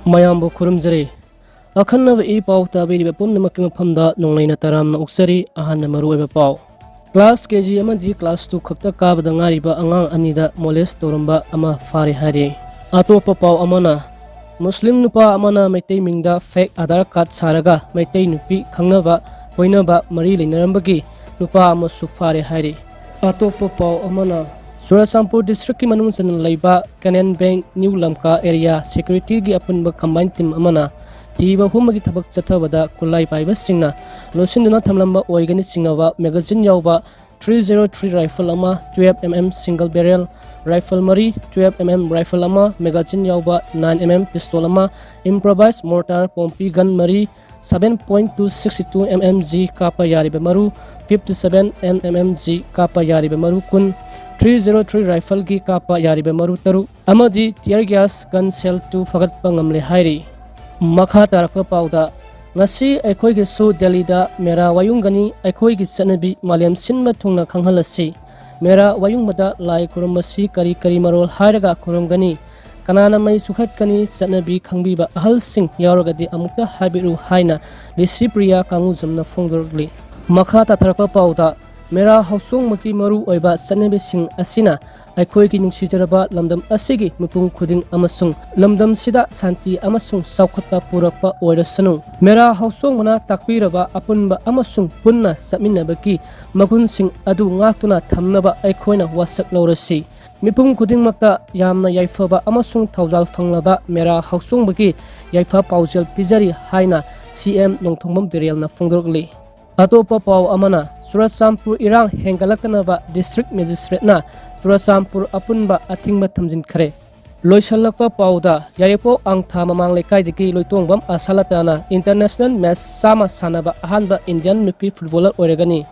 mayambu khurumjari akhanna e paw tabiri pumnamak mafamda nonglaina taramna uksari ahanna maru eba paw class kg amadi class 2 khakta kabada ngariba angang anida molest Twrmba ama fare hari atopa paw amana Muslim nupa amana Metei mingda fake Aadhaar card sarga Metei nupi khangnaba hoinaba mari Leinarmbagi nupa amasu fare hari atopa paw amana Churmba district ki manung sanal laiba Canaan Bank New Lamka area security gi apunba combined team amana tiba humagi thabak chathabada kulai paiba singna losinduna thamlamba oigani singnawa magazine yauba 303 rifle ama 12mm single barrel rifle mari 12mm rifle ama magazine yauba 9mm pistol ama improvised mortar pompi gun mari 7.262 mmg kapa yariba maru 57 mmg kapa yariba maru kun 303 rifle ki kapa yariba maru taru amadi tear gas gun shell 2 fagat pangamle hairi makha tarakpa pauda ngasi aikoi gi su Delhi da mera wayungani aikoi gi chanabi malem sinma thungna khanghalasi mera wayungmada lai kurumasi kari kari marol hairaga kurumgani kanana mai sukhat kani chanabi khangbiba ahal sing yarogadi amukta habiru haina lisipriya kangu jamna phongdorgli makha tarakpa pauda mera hausung maki maru oiba chanabi sing asina aikoi gi nungsijaraba lamdam asigi mupung khuding amasung lamdam sida santi amasung saukhatpa purakpa oirasanu mera hausung mana takpiraba apunba amasung punna saminabaki magun sing adu ngaktuna thamnaba aikoina wasak laurasi mipung khuding makta yamna yaifaba amasung thaujal phanglaba mera hausung baki yaifa paujal pijari haina CM nongthongbam berialna phongdorgli atopa paw amana Churmba irang hengalaknaba district magistrate na Churmba apunba athingba thamjin khare loisalakpa pawda yarepo angtha mamang lekai diki loitongbam asalatana international match sama sanaba ahanba Indian Nupi footballer oregani